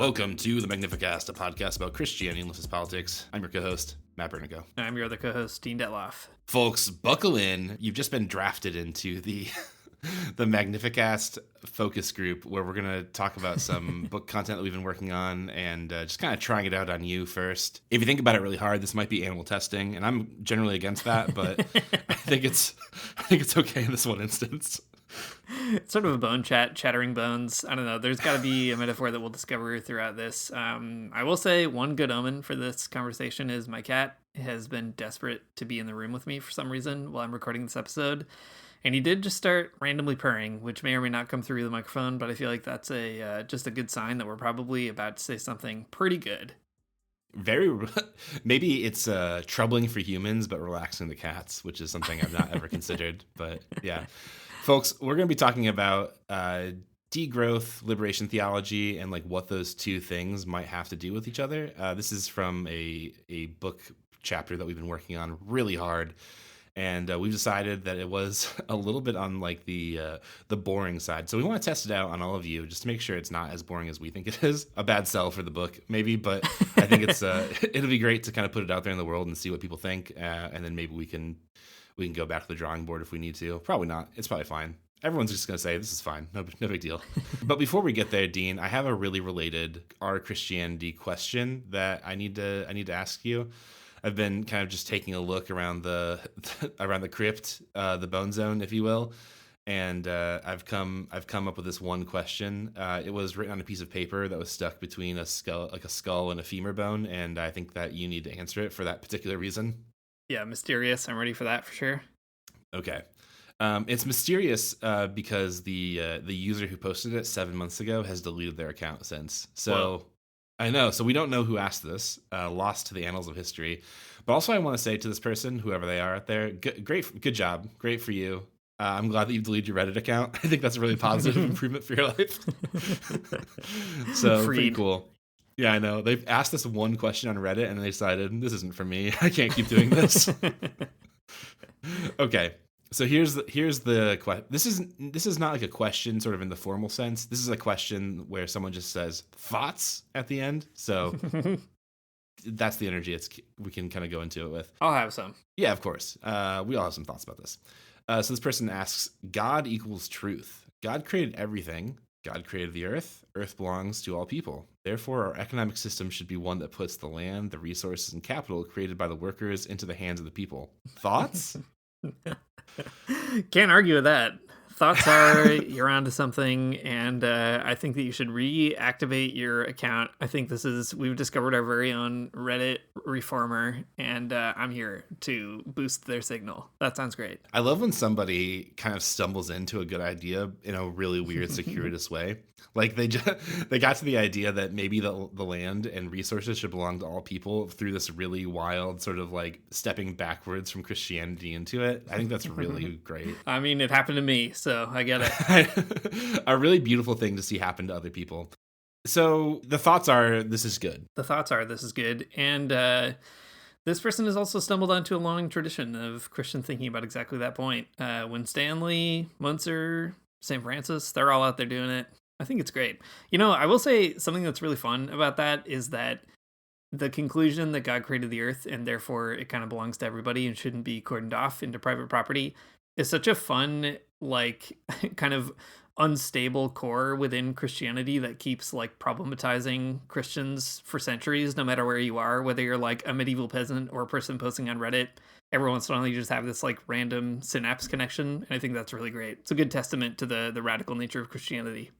Welcome to the Magnificast, a podcast about Christianity and leftist politics. I'm your co-host, Matt Bernico. I'm your other co-host, Dean Detloff. Folks, buckle in. You've just been drafted into the Magnificast focus group where we're going to talk about some book content that we've been working on and just kind of trying it out on you first. If you think about it really hard, this might be animal testing, and I'm generally against that, but I think it's okay in this one instance. It's sort of a bone chat, chattering bones. I don't know. There's got to be a metaphor that we'll discover throughout this. I will say one good omen for this conversation is my cat has been desperate to be in the room with me for some reason while I'm recording this episode. And he did just start randomly purring, which may or may not come through the microphone, but I feel like that's just a good sign that we're probably about to say something pretty good. Maybe it's troubling for humans, but relaxing the cats, which is something I've not ever considered. But yeah. Folks, we're going to be talking about degrowth, liberation theology, and like what those two things might have to do with each other. This is from a book chapter that we've been working on really hard, and we've decided that it was a little bit on like the boring side. So we want to test it out on all of you just to make sure it's not as boring as we think it is. A bad sell for the book, maybe, but I think it's it'll be great to kind of put it out there in the world and see what people think, and then maybe we can go back to the drawing board if we need to. Probably not. It's probably fine. Everyone's just going to say, this is fine. No big deal. But before we get there, Dean, I have a really related Our Christianity question that I need to ask you. I've been kind of just taking a look around the crypt, the bone zone, if you will. And I've come up with this one question. It was written on a piece of paper that was stuck between a skull and a femur bone. And I think that you need to answer it for that particular reason. Yeah, mysterious. I'm ready for that for sure. Okay. It's mysterious because the user who posted it 7 months ago has deleted their account since. So whoa. I know. So we don't know who asked this, lost to the annals of history. But also I want to say to this person, whoever they are out there, good job. Great for you. I'm glad that you've deleted your Reddit account. I think that's a really positive improvement for your life. So pretty cool. Yeah, I know. They've asked us one question on Reddit and they decided this isn't for me. I can't keep doing this. Okay. So here's the question. This is not like a question sort of in the formal sense. This is a question where someone just says thoughts at the end. So that's the energy we can kind of go into it with. I'll have some. Yeah, of course. We all have some thoughts about this. So this person asks, God equals truth. God created everything. God created the earth. Earth belongs to all people. Therefore, our economic system should be one that puts the land, the resources, and capital created by the workers into the hands of the people. Thoughts? Can't argue with that. Thoughts are you're onto something, and I think that you should reactivate your account. I think we've discovered our very own Reddit reformer, and I'm here to boost their signal. That sounds great. I love when somebody kind of stumbles into a good idea in a really weird, circuitous way. Like they got to the idea that maybe the land and resources should belong to all people through this really wild sort of like stepping backwards from Christianity into it. I think that's really great. I mean, it happened to me, so I get it. A really beautiful thing to see happen to other people. So the thoughts are, this is good. The thoughts are, this is good. And this person has also stumbled onto a long tradition of Christian thinking about exactly that point. When Stanley, Munzer, St. Francis, they're all out there doing it. I think it's great. You know, I will say something that's really fun about that is that the conclusion that God created the earth and therefore it kind of belongs to everybody and shouldn't be cordoned off into private property is such a fun, like, kind of unstable core within Christianity that keeps like problematizing Christians for centuries, no matter where you are, whether you're like a medieval peasant or a person posting on Reddit. Every once in a while you just have this like random synapse connection, and I think that's really great. It's a good testament to the radical nature of Christianity.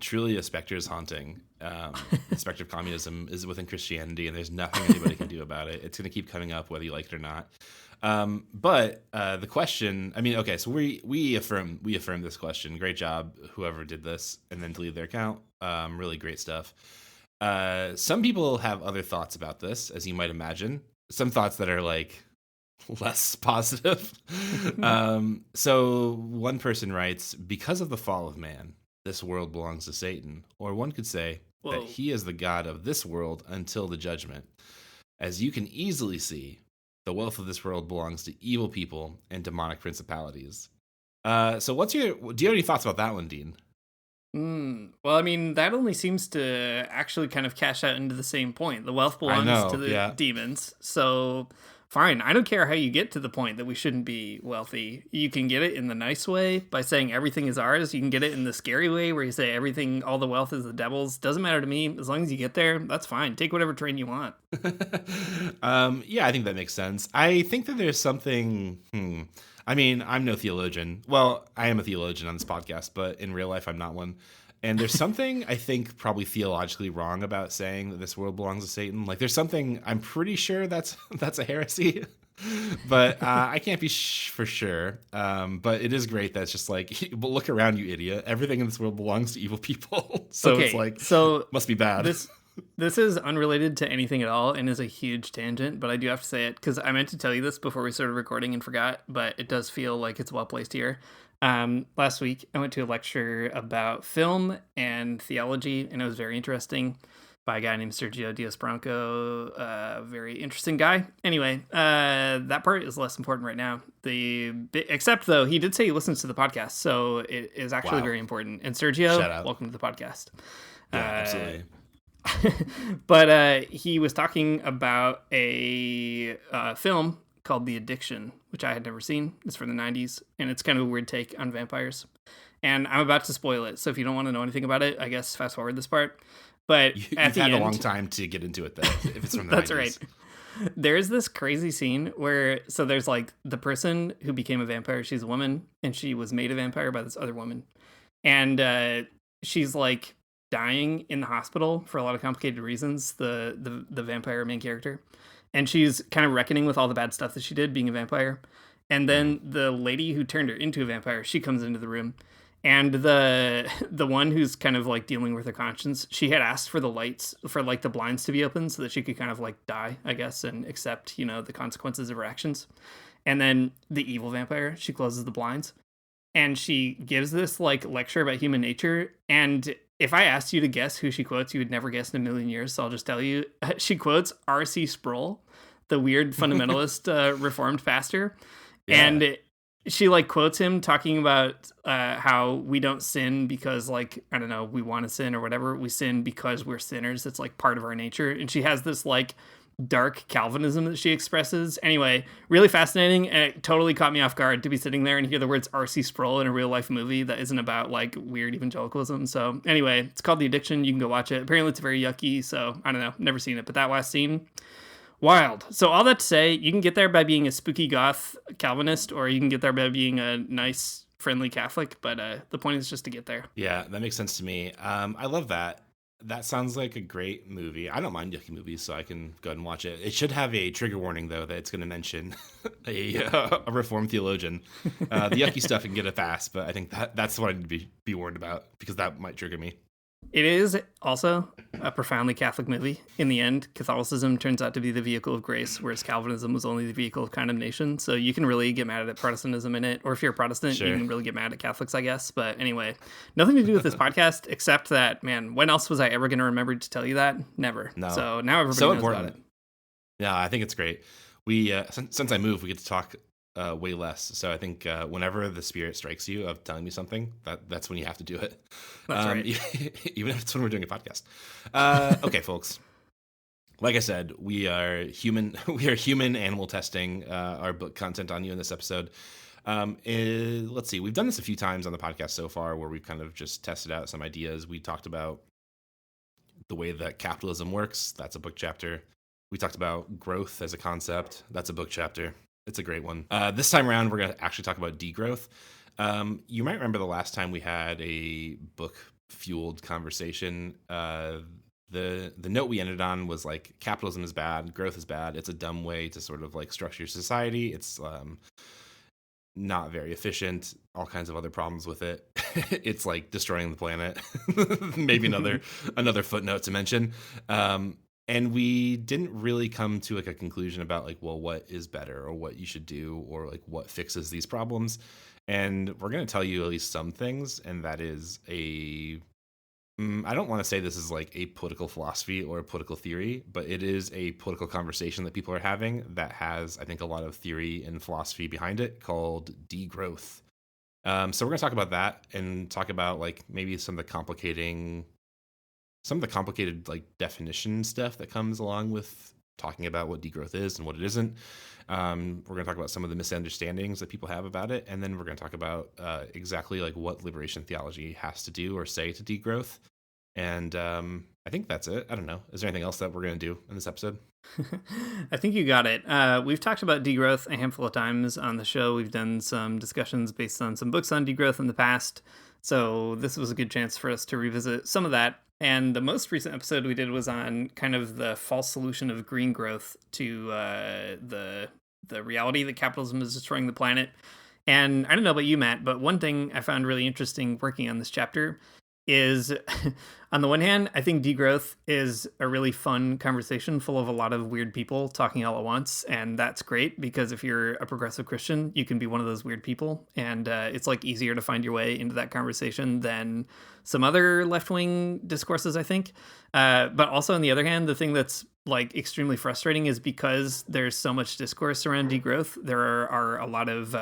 Truly a specter is haunting. The specter of communism is within Christianity, and there's nothing anybody can do about it. It's going to keep coming up whether you like it or not. But the question, I mean, okay, so we affirm this question. Great job, whoever did this, and then delete their account. Really great stuff. Some people have other thoughts about this, as you might imagine. Some thoughts that are like less positive. So one person writes, because of the fall of man, this world belongs to Satan. Or one could say that he is the God of this world until the judgment. As you can easily see, the wealth of this world belongs to evil people and demonic principalities. So do you have any thoughts about that one, Dean? Well, I mean, that only seems to actually kind of cash out into the same point. The wealth I belongs to know, the yeah. demons. So, fine. I don't care how you get to the point that we shouldn't be wealthy. You can get it in the nice way by saying everything is ours. You can get it in the scary way where you say everything, all the wealth is the devil's. Doesn't matter to me. As long as you get there, that's fine. Take whatever train you want. Yeah, I think that makes sense. I think that there's something. I mean, I'm no theologian. Well, I am a theologian on this podcast, but in real life, I'm not one. And there's something I think probably theologically wrong about saying that this world belongs to Satan. Like, there's something I'm pretty sure that's a heresy, but I can't be for sure. But it is great that it's just like, well, look around, you idiot. Everything in this world belongs to evil people. So it's Okay, like, so must be bad. this is unrelated to anything at all and is a huge tangent, but I do have to say it because I meant to tell you this before we started recording and forgot, but it does feel like it's well placed here. Last week, I went to a lecture about film and theology, and it was very interesting by a guy named Sergio Diaz-Branco, a very interesting guy. Anyway, that part is less important right now. Except, though, he did say he listens to the podcast, so it is actually Wow. very important. And Sergio, Shout out. welcome to the podcast. Yeah, absolutely. But he was talking about a film called The Addiction, which I had never seen. It's from the 90s, and it's kind of a weird take on vampires. And I'm about to spoil it, so if you don't want to know anything about it, I guess fast forward this part. But at You've the had end, a long time to get into it, though, if it's from the that's 90s. right. There's this crazy scene where, so there's like the person who became a vampire, she's a woman, and she was made a vampire by this other woman. And she's like dying in the hospital for a lot of complicated reasons, the vampire main character. And she's kind of reckoning with all the bad stuff that she did being a vampire. And then the lady who turned her into a vampire, she comes into the room. And the one who's kind of like dealing with her conscience, she had asked for the lights, for like the blinds to be open so that she could kind of like die, I guess, and accept, the consequences of her actions. And then the evil vampire, she closes the blinds and she gives this like lecture about human nature. And if I asked you to guess who she quotes, you would never guess in a million years. So I'll just tell you, she quotes R.C. Sproul, the weird fundamentalist reformed pastor. Yeah. And she like quotes him talking about how we don't sin because like, I don't know, we want to sin or whatever. We sin because we're sinners. It's like part of our nature. And she has this like dark Calvinism that she expresses. Anyway, really fascinating. And it totally caught me off guard to be sitting there and hear the words R.C. Sproul in a real life movie that isn't about like weird evangelicalism. So anyway, it's called The Addiction. You can go watch it. Apparently it's very yucky. So I don't know. Never seen it. But that last scene, wild. So all that to say, you can get there by being a spooky goth Calvinist, or you can get there by being a nice, friendly Catholic. But the point is just to get there. Yeah, that makes sense to me. I love that. That sounds like a great movie. I don't mind yucky movies, so I can go ahead and watch it. It should have a trigger warning, though, that it's going to mention a reformed theologian. The yucky stuff can get a pass, but I think that's what I need to be warned about, because that might trigger me. It is also a profoundly Catholic movie. In the end, Catholicism turns out to be the vehicle of grace, whereas Calvinism was only the vehicle of condemnation. So you can really get mad at Protestantism in it. Or if you're a Protestant, Sure. you can really get mad at Catholics, I guess. But anyway, nothing to do with this podcast, except that, man, when else was I ever going to remember to tell you that? Never. No. So now everybody So knows important. about it. Yeah, I think it's great. We since I moved, we get to talk way less. So I think whenever the spirit strikes you of telling me something, that's when you have to do it. That's right. Even if it's when we're doing a podcast. Okay, folks. Like I said, we are human. We are human animal testing our book content on you in this episode. Let's see. We've done this a few times on the podcast so far, where we've kind of just tested out some ideas. We talked about the way that capitalism works. That's a book chapter. We talked about growth as a concept. That's a book chapter. It's a great one. This time around, we're going to actually talk about degrowth. You might remember the last time we had a book-fueled conversation. The note we ended on was like, capitalism is bad, growth is bad. It's a dumb way to sort of like structure your society. It's not very efficient. All kinds of other problems with it. It's like destroying the planet. Maybe another footnote to mention. And we didn't really come to like a conclusion about like, well, what is better or what you should do or like what fixes these problems. And we're going to tell you at least some things. And that is I don't want to say this is like a political philosophy or a political theory, but it is a political conversation that people are having that has, I think, a lot of theory and philosophy behind it, called degrowth. So we're going to talk about that and talk about like maybe some of the complicated like definition stuff that comes along with talking about what degrowth is and what it isn't. We're going to talk about some of the misunderstandings that people have about it, and then we're going to talk about exactly like what liberation theology has to do or say to degrowth. And I think that's it. I don't know. Is there anything else that we're going to do in this episode? I think you got it. We've talked about degrowth a handful of times on the show. We've done some discussions based on some books on degrowth in the past. So this was a good chance for us to revisit some of that. And the most recent episode we did was on kind of the false solution of green growth to the reality that capitalism is destroying the planet. And I don't know about you, Matt, but one thing I found really interesting working on this chapter is on the one hand, I think degrowth is a really fun conversation full of a lot of weird people talking all at once. And that's great because if you're a progressive Christian, you can be one of those weird people. And it's like easier to find your way into that conversation than some other left-wing discourses, I think. But also on the other hand, the thing that's like extremely frustrating is because there's so much discourse around degrowth, there are a lot of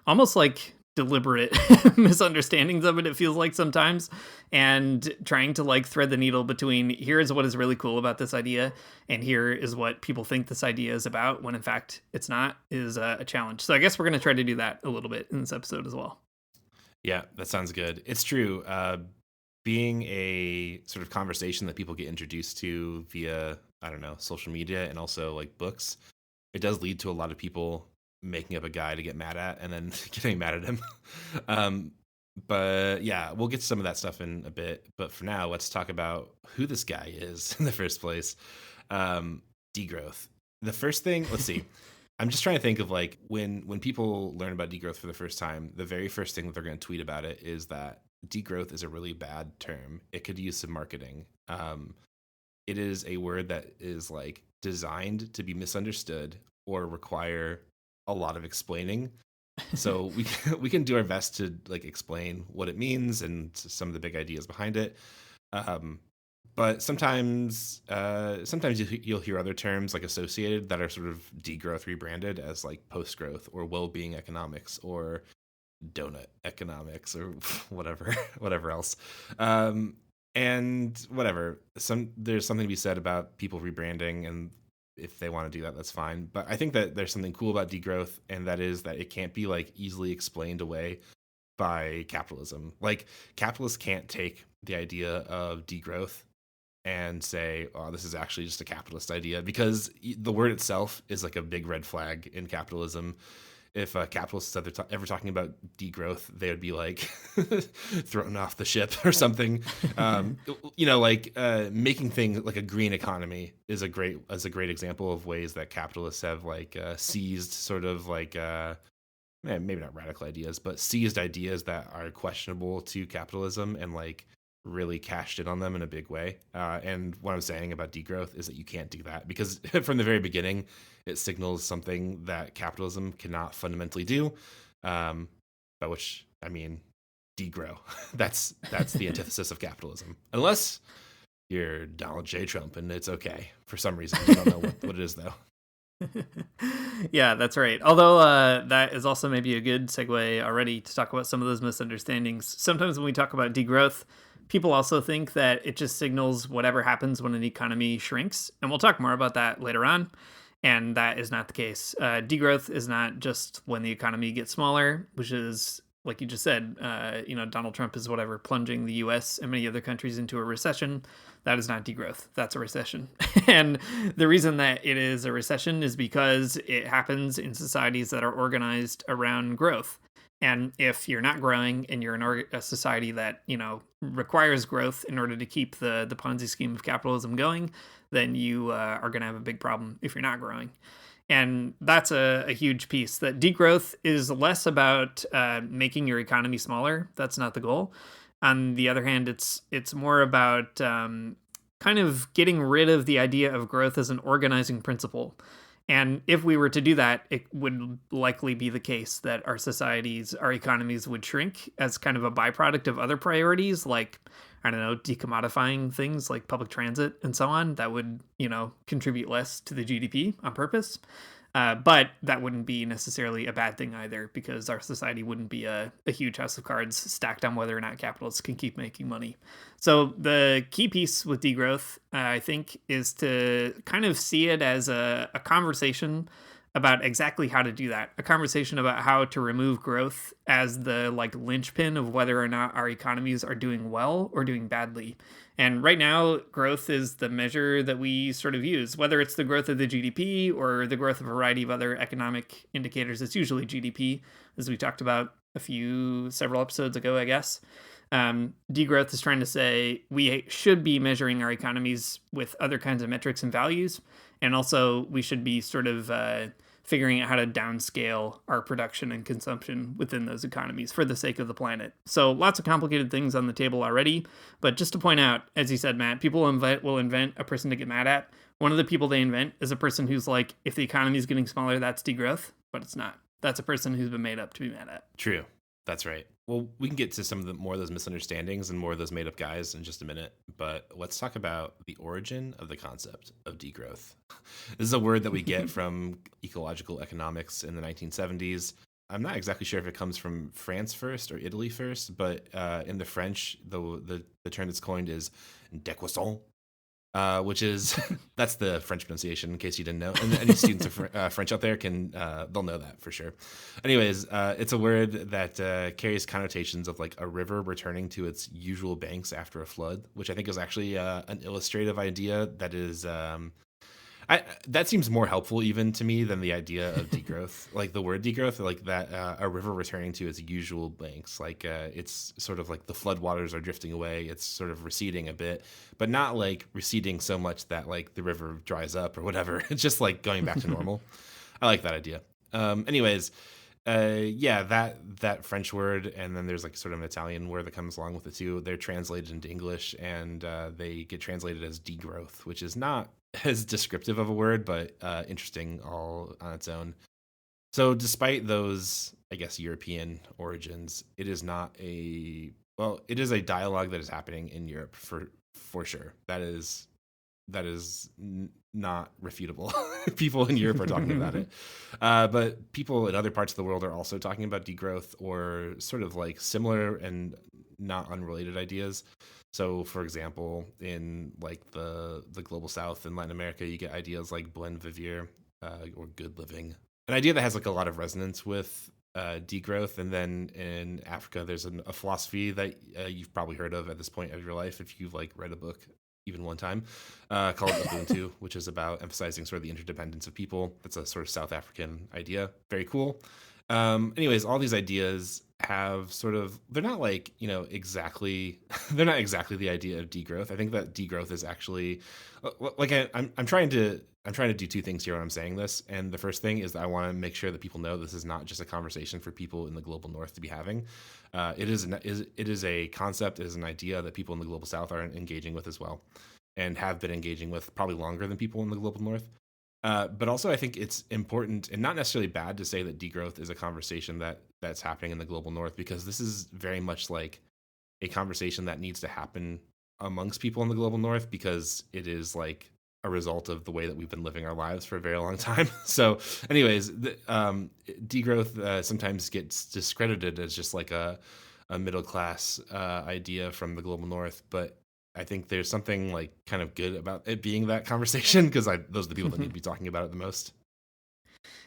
almost like deliberate misunderstandings of it, it feels like sometimes, and trying to like thread the needle between here is what is really cool about this idea and here is what people think this idea is about, when in fact it's not, is a challenge. So I guess we're going to try to do that a little bit in this episode as well. Yeah, that sounds good. It's true. Being a sort of conversation that people get introduced to via, I don't know, social media and also like books, it does lead to a lot of people making up a guy to get mad at and then getting mad at him. But yeah, we'll get to some of that stuff in a bit. But for now, let's talk about who this guy is in the first place. Degrowth. The first thing, let's see. I'm just trying to think of like when people learn about degrowth for the first time, the very first thing that they're going to tweet about it is that degrowth is a really bad term. It could use some marketing. It is a word that is like designed to be misunderstood or require a lot of explaining. So we can do our best to like explain what it means and some of the big ideas behind it. But sometimes you'll hear other terms like associated that are sort of degrowth rebranded as like post-growth or well-being economics or donut economics or whatever else. And whatever. There's something to be said about people rebranding, and if they want to do that, that's fine. But I think that there's something cool about degrowth, and that is that it can't be like easily explained away by capitalism. Like capitalists can't take the idea of degrowth and say, oh, this is actually just a capitalist idea, because the word itself is like a big red flag in capitalism. If capitalists ever talking about degrowth, they would be like thrown off the ship or something. Making things like a green economy is a great example of ways that capitalists have like seized sort of like maybe not radical ideas, but seized ideas that are questionable to capitalism and like really cashed in on them in a big way. And what I'm saying about degrowth is that you can't do that, because from the very beginning, it signals something that capitalism cannot fundamentally do, by which I mean degrow. That's the antithesis of capitalism, unless you're Donald J. Trump and it's okay for some reason. I don't know what it is though. Yeah, that's right. Although that is also maybe a good segue already to talk about some of those misunderstandings. Sometimes when we talk about degrowth, people also think that it just signals whatever happens when an economy shrinks. And we'll talk more about that later on. And that is not the case. Degrowth is not just when the economy gets smaller, which is, like you just said, Donald Trump is plunging the US and many other countries into a recession. That is not degrowth. That's a recession. And the reason that it is a recession is because it happens in societies that are organized around growth. And if you're not growing and you're in a society that, requires growth in order to keep the Ponzi scheme of capitalism going, then you are going to have a big problem if you're not growing. And that's a huge piece. That degrowth is less about making your economy smaller. That's not the goal. On the other hand, it's more about kind of getting rid of the idea of growth as an organizing principle. And if we were to do that, it would likely be the case that our economies would shrink as kind of a byproduct of other priorities, like, I don't know, decommodifying things like public transit and so on. That would, contribute less to the GDP on purpose. But that wouldn't be necessarily a bad thing either, because our society wouldn't be a huge house of cards stacked on whether or not capitalists can keep making money. So the key piece with degrowth, I think, is to kind of see it as a conversation about exactly how to do that. A conversation about how to remove growth as the like linchpin of whether or not our economies are doing well or doing badly. And right now, growth is the measure that we sort of use, whether it's the growth of the GDP or the growth of a variety of other economic indicators. It's usually GDP, as we talked about several episodes ago, I guess. Degrowth is trying to say we should be measuring our economies with other kinds of metrics and values. And also we should be sort of figuring out how to downscale our production and consumption within those economies for the sake of the planet. So lots of complicated things on the table already. But just to point out, as you said, Matt, people will invent a person to get mad at. One of the people they invent is a person who's like, if the economy is getting smaller, that's degrowth. But it's not. That's a person who's been made up to be mad at. True. That's right. Well, we can get to some of the more of those misunderstandings and more of those made up guys in just a minute. But let's talk about the origin of the concept of degrowth. This is a word that we get from ecological economics in the 1970s. I'm not exactly sure if it comes from France first or Italy first, but in the French, the term that's coined is décroissance, which is that's the French pronunciation in case you didn't know. And any students of French out there they'll know that for sure. Anyways, it's a word that carries connotations of like a river returning to its usual banks after a flood, which I think is actually an illustrative idea that is that seems more helpful even to me than the idea of degrowth. Like the word degrowth, like that a river returning to its usual banks. Like it's sort of like the floodwaters are drifting away. It's sort of receding a bit, but not like receding so much that like the river dries up or whatever. It's just like going back to normal. I like that idea. Anyways, that French word, and then there's like sort of an Italian word that comes along with it too. They're translated into English, and they get translated as degrowth, which is not as descriptive of a word, but interesting all on its own. So despite those, I guess, European origins, it is a dialogue that is happening in Europe for sure. That is not refutable. People in Europe are talking about it. But people in other parts of the world are also talking about degrowth or sort of like similar and not unrelated ideas. So, for example, in like the global south in Latin America, you get ideas like buen vivir or good living, an idea that has like a lot of resonance with degrowth. And then in Africa, there's a philosophy that you've probably heard of at this point of your life if you've like read a book even one time, called Ubuntu, which is about emphasizing sort of the interdependence of people. That's a sort of South African idea. Very cool. Anyways, all these ideas have sort of, they're not like, exactly, they're not exactly the idea of degrowth. I think that degrowth is actually like, I'm trying to do two things here when I'm saying this. And the first thing is that I want to make sure that people know this is not just a conversation for people in the global north to be having. It is a concept, it is an idea that people in the global south are engaging with as well, and have been engaging with probably longer than people in the global north. But also I think it's important and not necessarily bad to say that degrowth is a conversation that's happening in the global north, because this is very much like a conversation that needs to happen amongst people in the global north, because it is like a result of the way that we've been living our lives for a very long time. So anyways, degrowth sometimes gets discredited as just like a middle class idea from the global north, but I think there's something like kind of good about it being that conversation, because those are the people that need to be talking about it the most.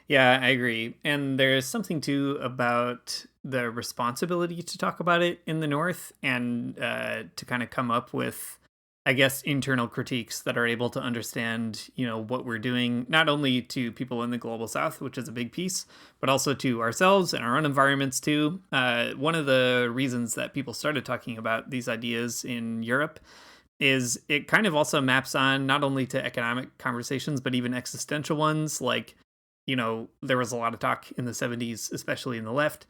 Yeah, I agree. And there's something too about the responsibility to talk about it in the North, and to kind of come up with, I guess, internal critiques that are able to understand, what we're doing, not only to people in the global South, which is a big piece, but also to ourselves and our own environments too. One of the reasons that people started talking about these ideas in Europe is it kind of also maps on not only to economic conversations, but even existential ones. Like, there was a lot of talk in the 70s, especially in the left,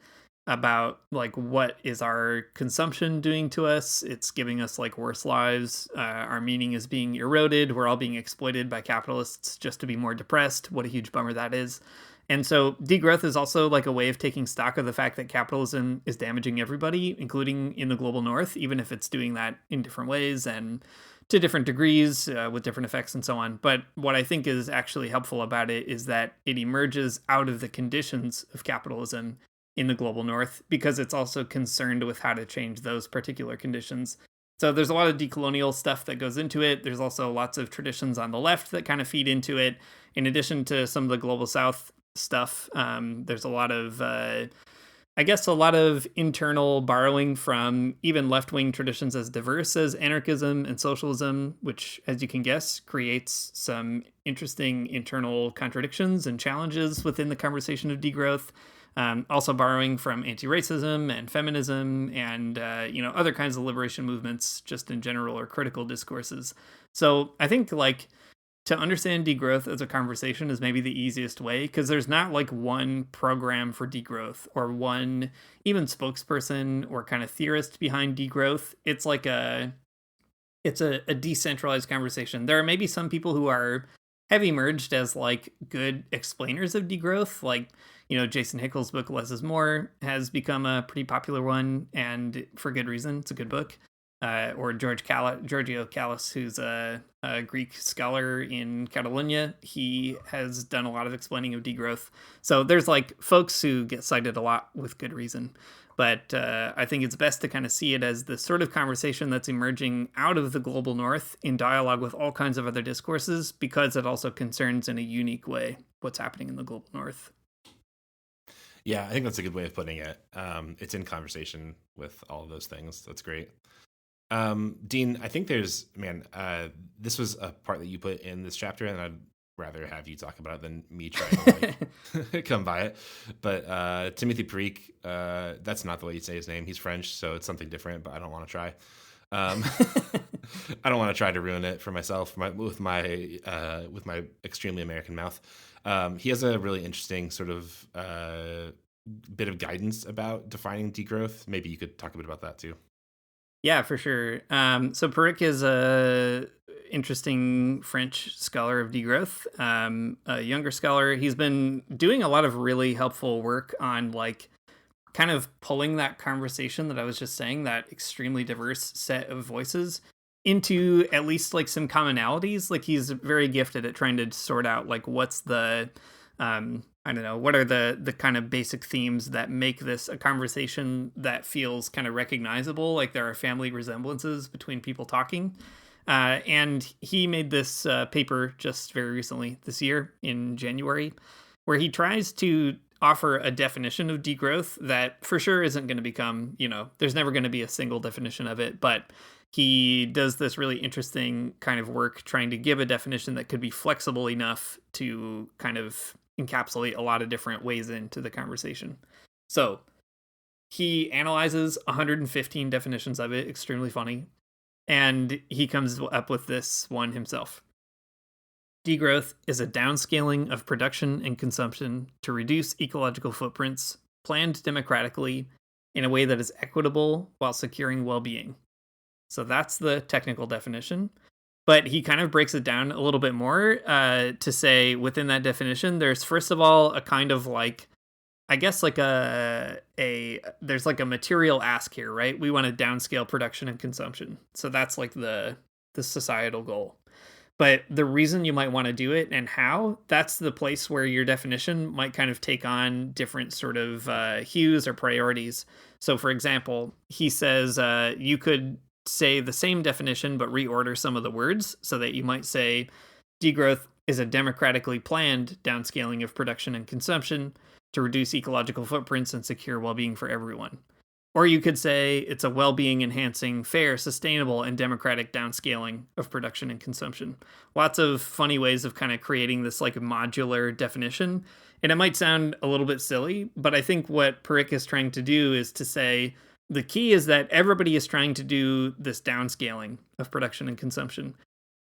about like what is our consumption doing to us. It's giving us like worse lives. Our meaning is being eroded. We're all being exploited by capitalists just to be more depressed. What a huge bummer that is. And so degrowth is also like a way of taking stock of the fact that capitalism is damaging everybody, including in the global north, even if it's doing that in different ways and to different degrees with different effects and so on. But what I think is actually helpful about it is that it emerges out of the conditions of capitalism in the global north, because it's also concerned with how to change those particular conditions. So there's a lot of decolonial stuff that goes into it. There's also lots of traditions on the left that kind of feed into it. In addition to some of the global south stuff, there's a lot of a lot of internal borrowing from even left-wing traditions as diverse as anarchism and socialism, which, as you can guess, creates some interesting internal contradictions and challenges within the conversation of degrowth. Also borrowing from anti-racism and feminism and, other kinds of liberation movements just in general, or critical discourses. So I think, to understand degrowth as a conversation is maybe the easiest way, because there's not one program for degrowth or one even spokesperson or kind of theorist behind degrowth. It's a decentralized conversation. There are maybe some people who have emerged as good explainers of degrowth, Jason Hickel's book Less is More has become a pretty popular one, and for good reason. It's a good book. Or Giorgio Callas, who's a Greek scholar in Catalonia. He has done a lot of explaining of degrowth. So there's folks who get cited a lot with good reason. But I think it's best to kind of see it as the sort of conversation that's emerging out of the global north in dialogue with all kinds of other discourses, because it also concerns in a unique way what's happening in the global north. Yeah, I think that's a good way of putting it. It's in conversation with all of those things. That's great. Dean, I think this was a part that you put in this chapter, and I'd rather have you talk about it than me trying to come by it. But Timothy Perique, that's not the way you say his name. He's French, so it's something different, but I don't want to try. I don't want to try to ruin it for myself with my extremely American mouth. He has a really interesting sort of bit of guidance about defining degrowth. Maybe you could talk a bit about that too. Yeah, for sure. So Perique is a interesting French scholar of degrowth, a younger scholar. He's been doing a lot of really helpful work on kind of pulling that conversation that I was just saying, that extremely diverse set of voices, into at least some commonalities. He's very gifted at trying to sort out what's the I don't know, what are the kind of basic themes that make this a conversation that feels kind of recognizable, there are family resemblances between people talking. And he made this paper just very recently this year in January, where he tries to offer a definition of degrowth that for sure isn't going to become, there's never going to be a single definition of it, but he does this really interesting kind of work trying to give a definition that could be flexible enough to kind of encapsulate a lot of different ways into the conversation. So he analyzes 115 definitions of it, extremely funny, and he comes up with this one himself. Degrowth is a downscaling of production and consumption to reduce ecological footprints, planned democratically in a way that is equitable while securing well-being. So that's the technical definition. But he kind of breaks it down a little bit more to say within that definition, there's first of all a kind of there's a material ask here, right? We want to downscale production and consumption. So that's the societal goal. But the reason you might want to do it and how, that's the place where your definition might kind of take on different sort of hues or priorities. So for example, he says you could say the same definition but reorder some of the words, so that you might say degrowth is a democratically planned downscaling of production and consumption to reduce ecological footprints and secure well-being for everyone. Or you could say it's a well-being enhancing, fair, sustainable, and democratic downscaling of production and consumption. Lots of funny ways of kind of creating this modular definition. And it might sound a little bit silly, but I think what Perique is trying to do is to say the key is that everybody is trying to do this downscaling of production and consumption.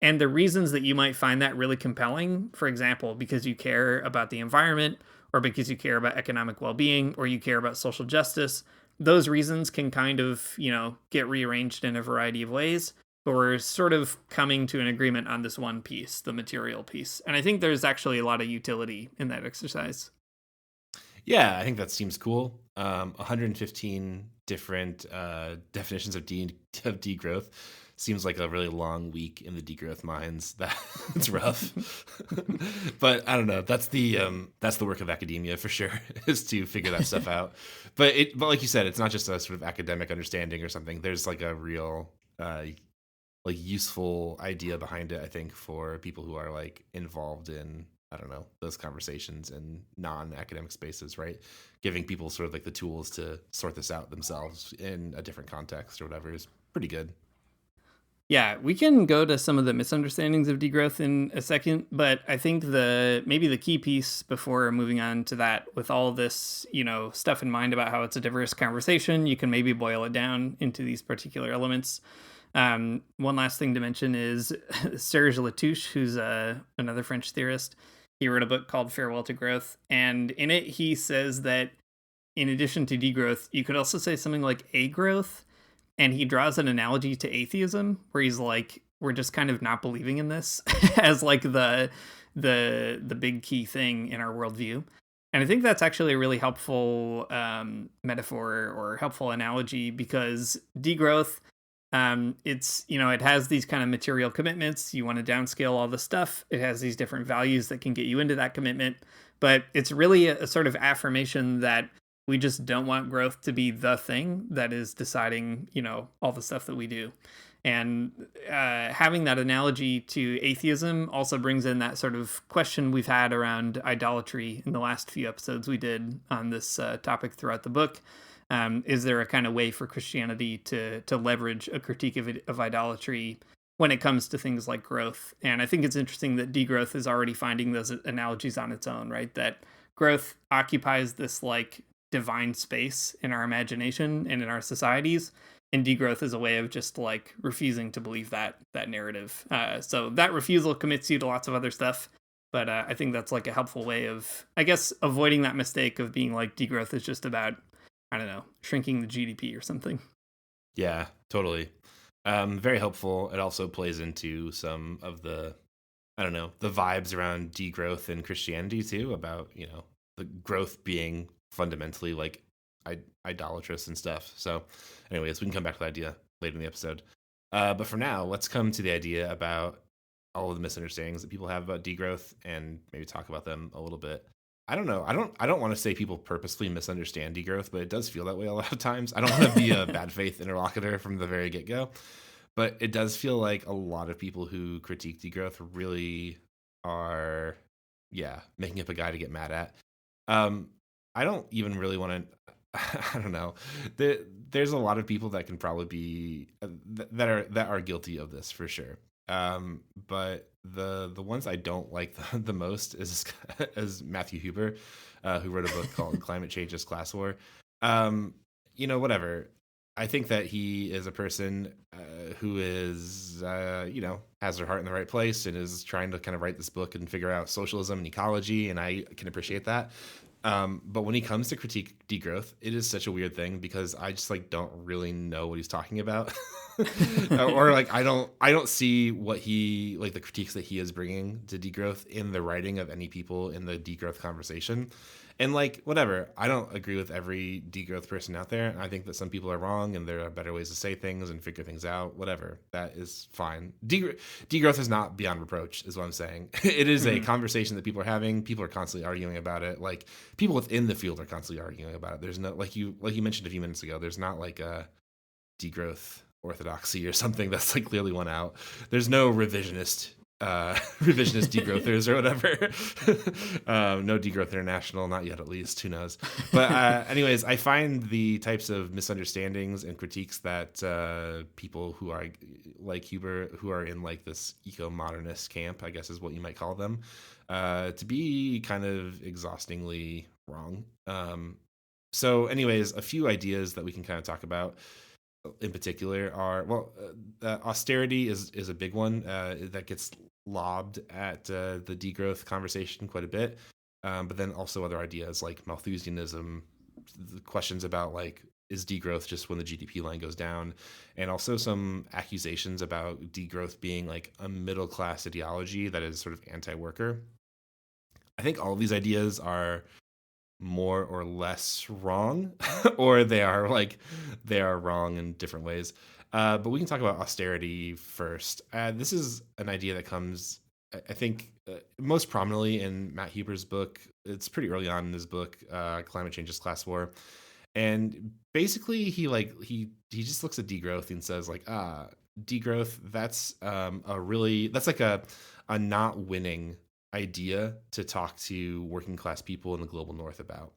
And the reasons that you might find that really compelling, for example, because you care about the environment, or because you care about economic well-being, or you care about social justice, those reasons can kind of, get rearranged in a variety of ways. But we're sort of coming to an agreement on this one piece, the material piece. And I think there's actually a lot of utility in that exercise. Yeah, I think that seems cool. 115 different definitions of degrowth seems like a really long week in the degrowth minds. It's rough. But I don't know. That's the work of academia for sure, is to figure that stuff out. But like you said, it's not just a sort of academic understanding or something. There's like a real like useful idea behind it, I think, for people who are like involved in, I don't know, those conversations in non-academic spaces, right? Giving people sort of like the tools to sort this out themselves in a different context or whatever is pretty good. Yeah, we can go to some of the misunderstandings of degrowth in a second, but I think maybe the key piece before moving on to that, with all of this, stuff in mind about how it's a diverse conversation, you can maybe boil it down into these particular elements. One last thing to mention is Serge Latouche, who's another French theorist. He wrote a book called Farewell to Growth, and in it he says that in addition to degrowth, you could also say something like a-growth, and he draws an analogy to atheism, where he's like, we're just kind of not believing in this as like the big key thing in our worldview. And I think that's actually a really helpful metaphor or helpful analogy, because degrowth, it's, it has these kind of material commitments. You want to downscale all the stuff. It has these different values that can get you into that commitment. But it's really a sort of affirmation that we just don't want growth to be the thing that is deciding, all the stuff that we do. And having that analogy to atheism also brings in that sort of question we've had around idolatry in the last few episodes we did on this topic throughout the book. Is there a kind of way for Christianity to leverage a critique of idolatry when it comes to things like growth? And I think it's interesting that degrowth is already finding those analogies on its own, right? That growth occupies this like divine space in our imagination and in our societies, and degrowth is a way of just like refusing to believe that narrative. So that refusal commits you to lots of other stuff. But I think that's like a helpful way of, I guess, avoiding that mistake of being like degrowth is just about, I don't know, shrinking the GDP or something. Yeah, totally. Very helpful. It also plays into some of the, I don't know, the vibes around degrowth in Christianity too, about, the growth being fundamentally like idolatrous and stuff. So anyways, we can come back to the idea later in the episode. But for now, let's come to the idea about all of the misunderstandings that people have about degrowth and maybe talk about them a little bit. I don't know. I don't want to say people purposefully misunderstand degrowth, but it does feel that way a lot of times. I don't want to be a bad faith interlocutor from the very get-go, but it does feel like a lot of people who critique degrowth really are, making up a guy to get mad at. I don't even really want to. I don't know. There's a lot of people that can probably be that are guilty of this for sure. But the ones I don't like the most is Matthew Huber, who wrote a book called Climate Change as Class War. Whatever. I think that he is a person who is, has their heart in the right place and is trying to kind of write this book and figure out socialism and ecology, and I can appreciate that. But when he comes to critique degrowth, it is such a weird thing because I just like don't really know what he's talking about, or like I don't see what he like the critiques that he is bringing to degrowth in the writing of any people in the degrowth conversation. And like whatever, I don't agree with every degrowth person out there. I think that some people are wrong and there are better ways to say things and figure things out. Whatever, that is fine. Degrowth is not beyond reproach, is what I'm saying. It is a conversation that people are having. People are constantly arguing about it. Like people within the field are constantly arguing about it. There's no like you mentioned a few minutes ago. There's not like a degrowth orthodoxy or something that's like clearly won out. There's no revisionist degrowthers or whatever. No Degrowth International, not yet at least, who knows. But anyways, I find the types of misunderstandings and critiques that people who are like Huber, who are in like this eco-modernist camp, I guess is what you might call them, to be kind of exhaustingly wrong. So anyways, a few ideas that we can kind of talk about in particular are, austerity is a big one that gets lobbed at the degrowth conversation quite a bit, but then also other ideas like Malthusianism, the questions about like is degrowth just when the GDP line goes down, and also some accusations about degrowth being like a middle class ideology that is sort of anti-worker. I think all of these ideas are more or less wrong, or they are wrong in different ways. But we can talk about austerity first. This is an idea that comes, I think, most prominently in Matt Huber's book. It's pretty early on in his book, Climate Change is Class War. And basically, he just looks at degrowth and says like, degrowth, that's like a not winning idea to talk to working class people in the global north about.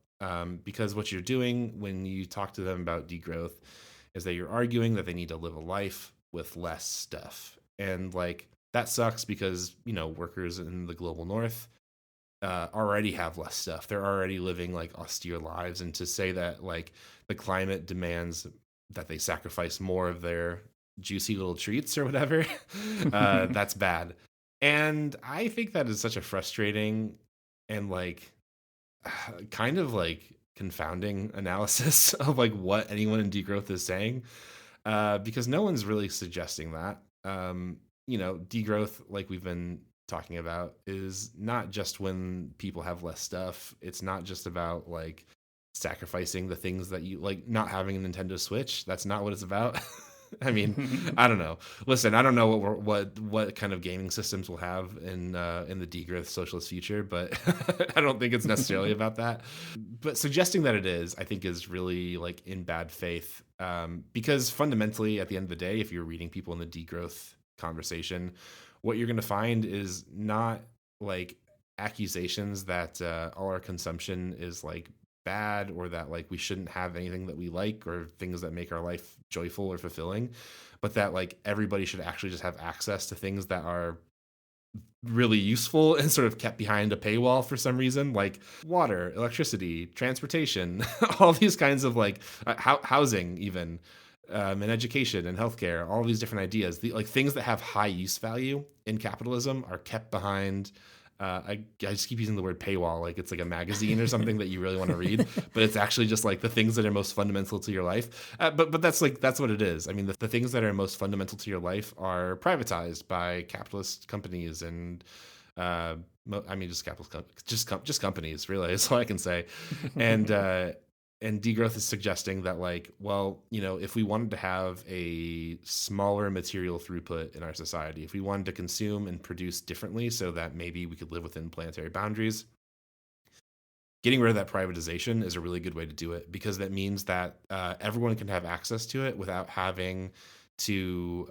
Because what you're doing when you talk to them about degrowth is that you're arguing that they need to live a life with less stuff. And like that sucks because, workers in the global north already have less stuff. They're already living like austere lives. And to say that like the climate demands that they sacrifice more of their juicy little treats or whatever, that's bad. And I think that is such a frustrating and like kind of like confounding analysis of like what anyone in degrowth is saying, because no one's really suggesting that. Degrowth, like we've been talking about, is not just when people have less stuff. It's not just about like sacrificing the things that you like, not having a Nintendo Switch. That's not what it's about. I mean, I don't know. Listen, I don't know what kind of gaming systems we'll have in the degrowth socialist future, but I don't think it's necessarily about that. But suggesting that it is, I think, is really like in bad faith, because fundamentally, at the end of the day, if you're reading people in the degrowth conversation, what you're going to find is not like accusations that all our consumption is like bad, or that like we shouldn't have anything that we like or things that make our life joyful or fulfilling, but that like everybody should actually just have access to things that are really useful and sort of kept behind a paywall for some reason, like water, electricity, transportation, all these kinds of like housing even, and education and healthcare, all these different ideas, like things that have high use value in capitalism are kept behind. I just keep using the word paywall like it's like a magazine or something that you really want to read, but it's actually just like the things that are most fundamental to your life. But that's what it is. I mean, the things that are most fundamental to your life are privatized by capitalist companies and just just companies. Really, is all I can say. And degrowth is suggesting that like, well, if we wanted to have a smaller material throughput in our society, if we wanted to consume and produce differently so that maybe we could live within planetary boundaries, getting rid of that privatization is a really good way to do it, because that means that everyone can have access to it without having to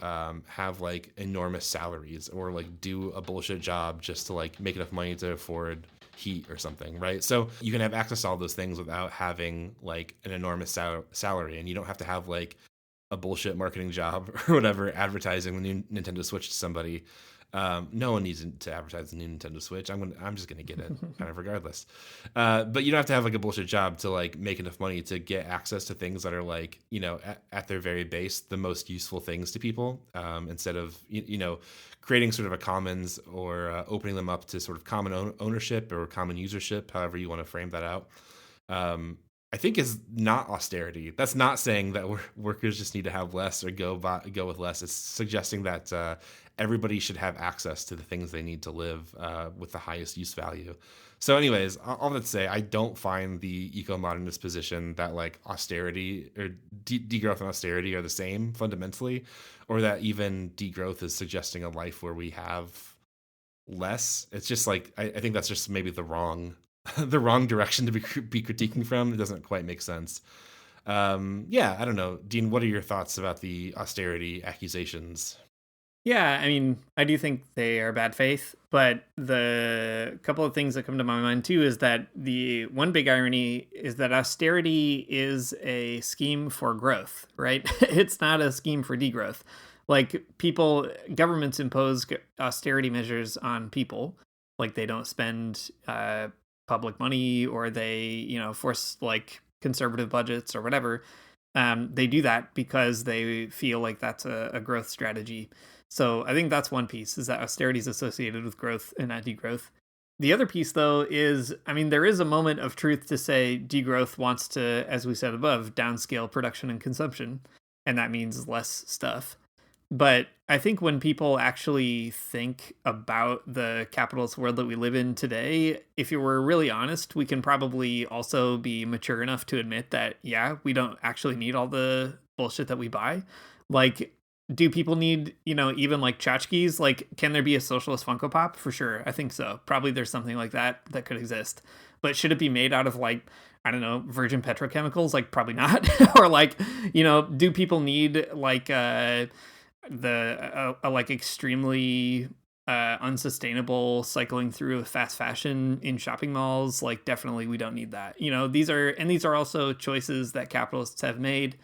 have like enormous salaries or like do a bullshit job just to like make enough money to afford heat or something, right? So you can have access to all those things without having like an enormous salary, and you don't have to have like a bullshit marketing job or whatever advertising the new Nintendo Switch to somebody. No one needs to advertise the new Nintendo Switch. I'm just gonna get it kind of regardless. But you don't have to have like a bullshit job to like make enough money to get access to things that are like, at their very base, the most useful things to people, instead of creating sort of a commons or opening them up to sort of common ownership or common usership, however you want to frame that out. I think is not austerity. That's not saying that workers just need to have less or go with less. It's suggesting that everybody should have access to the things they need to live with the highest use value. So anyways, all that to say, I don't find the eco-modernist position that like austerity or degrowth and austerity are the same fundamentally, or that even degrowth is suggesting a life where we have less. It's just like, I think that's just maybe the wrong direction to be critiquing from. It doesn't quite make sense. I don't know. Dean, what are your thoughts about the austerity accusations? Yeah, I mean, I do think they are bad faith, but the couple of things that come to my mind too is that the one big irony is that austerity is a scheme for growth, right? It's not a scheme for degrowth. Like governments impose austerity measures on people, like they don't spend public money, or they, force like conservative budgets or whatever. They do that because they feel like that's a growth strategy. So I think that's one piece, is that austerity is associated with growth and not degrowth. The other piece, though, is, I mean, there is a moment of truth to say degrowth wants to, as we said above, downscale production and consumption, and that means less stuff. But I think when people actually think about the capitalist world that we live in today, if you were really honest, we can probably also be mature enough to admit that, yeah, we don't actually need all the bullshit that we buy. Like, do people need, even like tchotchkes? Like, can there be a socialist Funko Pop? For sure. I think so. Probably there's something like that that could exist. But should it be made out of like, I don't know, virgin petrochemicals? Like, probably not. Or like, do people need like like extremely unsustainable cycling through fast fashion in shopping malls? Like, definitely we don't need that. These are also choices that capitalists have made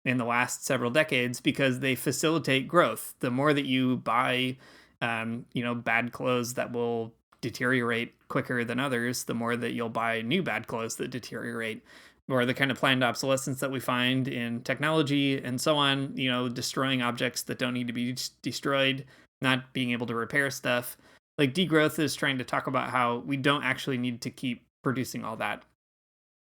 in the last several decades because they facilitate growth. The more that you buy, bad clothes that will deteriorate quicker than others, the more that you'll buy new bad clothes that deteriorate, or the kind of planned obsolescence that we find in technology and so on, destroying objects that don't need to be destroyed, not being able to repair stuff. Like, degrowth is trying to talk about how we don't actually need to keep producing all that.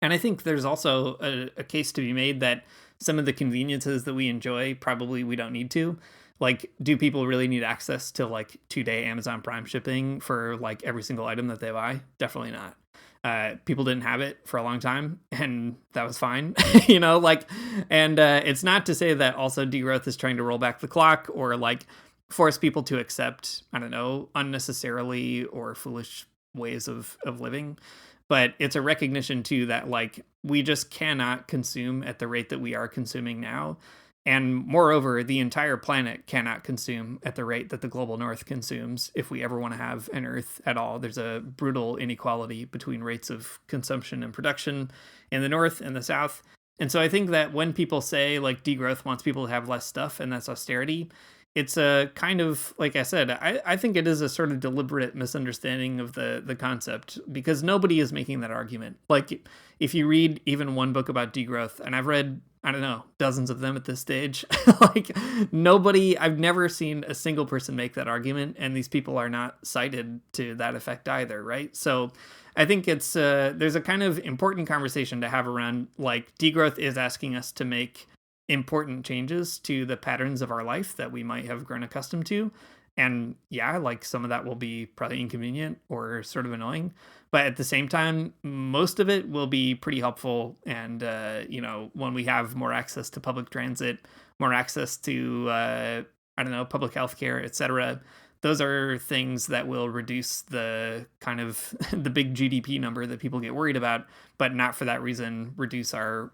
And I think there's also a case to be made that some of the conveniences that we enjoy, probably we don't need to. Like, do people really need access to like 2-day Amazon Prime shipping for like every single item that they buy? Definitely not. People didn't have it for a long time, and that was fine. And it's not to say that also degrowth is trying to roll back the clock or like force people to accept, I don't know, unnecessarily or foolish ways of living. But it's a recognition too that like we just cannot consume at the rate that we are consuming now. And moreover, the entire planet cannot consume at the rate that the global north consumes if we ever want to have an Earth at all. There's a brutal inequality between rates of consumption and production in the north and the south. And so I think that when people say like degrowth wants people to have less stuff and that's austerity, it's a kind of, like I said, I think it is a sort of deliberate misunderstanding of the concept, because nobody is making that argument. Like, if you read even one book about degrowth, and I've read, I don't know, dozens of them at this stage, like I've never seen a single person make that argument, and these people are not cited to that effect either, right? So I think it's there's a kind of important conversation to have around, like, degrowth is asking us to make important changes to the patterns of our life that we might have grown accustomed to. And yeah, like some of that will be probably inconvenient or sort of annoying, but at the same time, most of it will be pretty helpful. And, when we have more access to public transit, more access to, I don't know, public healthcare, etc., those are things that will reduce the kind of the big GDP number that people get worried about, but not for that reason reduce our,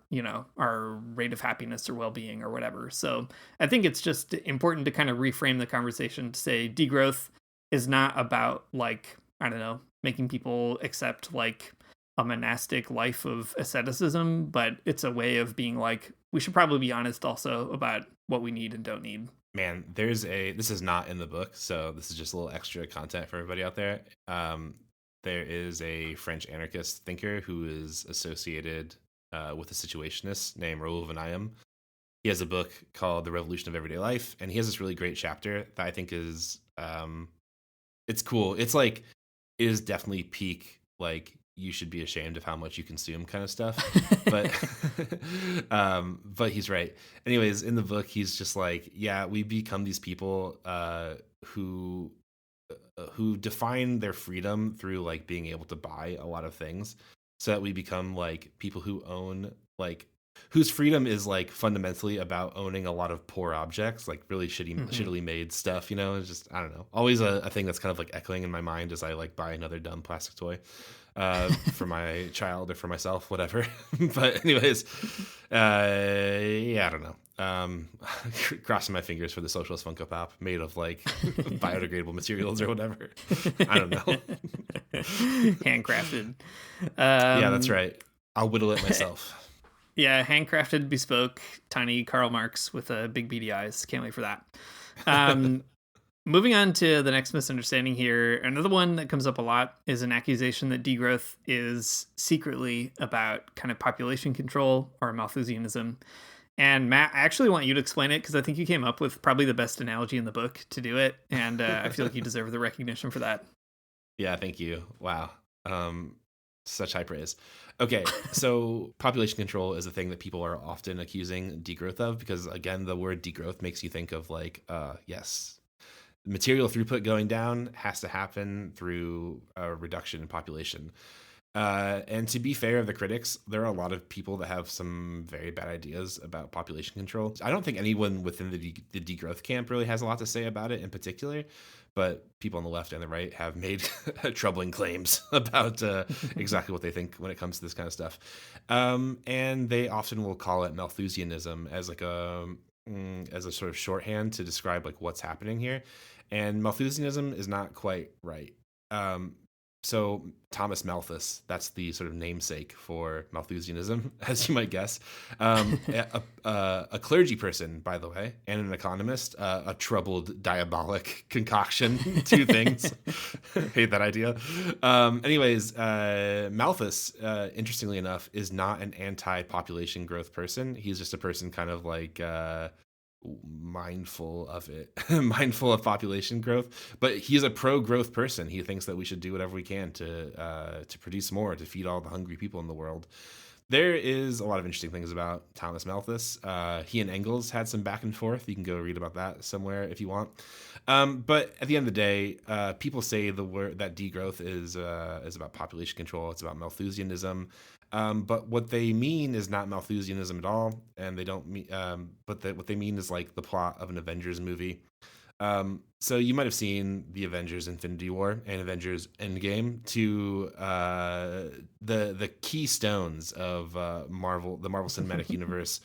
our rate of happiness or well-being or whatever. So I think it's just important to kind of reframe the conversation to say degrowth is not about, like, I don't know, making people accept like a monastic life of asceticism, but it's a way of being like, we should probably be honest also about what we need and don't need. Man, this is not in the book, so this is just a little extra content for everybody out there. There is a French anarchist thinker who is associated with a situationist named Raoul Vanayem. He has a book called The Revolution of Everyday Life, and he has this really great chapter that I think is, it's cool. It's like, it is definitely peak, like, you should be ashamed of how much you consume kind of stuff. But he's right. Anyways, in the book, he's just like, yeah, we become these people who define their freedom through like being able to buy a lot of things, so that we become like people who own, like, whose freedom is like fundamentally about owning a lot of poor objects, like really shittily made stuff, It's just, I don't know, always a thing that's kind of like echoing in my mind as I like buy another dumb plastic toy for my child or for myself, whatever. But anyways, yeah, I don't know. Crossing my fingers for the socialist Funko Pop made of like biodegradable materials or whatever. I don't know. Handcrafted. Yeah, that's right. I'll whittle it myself. Yeah, handcrafted, bespoke, tiny Karl Marx with big beady eyes. Can't wait for that. Moving on to the next misunderstanding here. Another one that comes up a lot is an accusation that degrowth is secretly about kind of population control or Malthusianism. And Matt, I actually want you to explain it, because I think you came up with probably the best analogy in the book to do it. And I feel like you deserve the recognition for that. Yeah, thank you. Wow. Such high praise. Okay, so population control is a thing that people are often accusing degrowth of, because again, the word degrowth makes you think of like, yes, material throughput going down has to happen through a reduction in population. And to be fair of the critics, there are a lot of people that have some very bad ideas about population control. I don't think anyone within the degrowth camp really has a lot to say about it in particular, but people on the left and the right have made troubling claims about exactly what they think when it comes to this kind of stuff. And they often will call it Malthusianism as like as a sort of shorthand to describe like what's happening here. And Malthusianism is not quite right. Um, so Thomas Malthus, that's the sort of namesake for Malthusianism, as you might guess. A clergy person, by the way, and an economist, a troubled, diabolic concoction, two things. Hate that idea. Anyways, Malthus, interestingly enough, is not an anti-population growth person. He's just a person kind of like mindful of it, mindful of population growth, but he's a pro-growth person. He thinks that we should do whatever we can to produce more, to feed all the hungry people in the world. There is a lot of interesting things about Thomas Malthus. He and Engels had some back and forth. You can go read about that somewhere if you want. But at the end of the day, people say the word that degrowth is about population control. It's about Malthusianism. But what they mean is not Malthusianism at all, and they don't mean. What they mean is like the plot of an Avengers movie. So you might have seen the Avengers Infinity War and Avengers Endgame, two the keystones of the Marvel Cinematic Universe.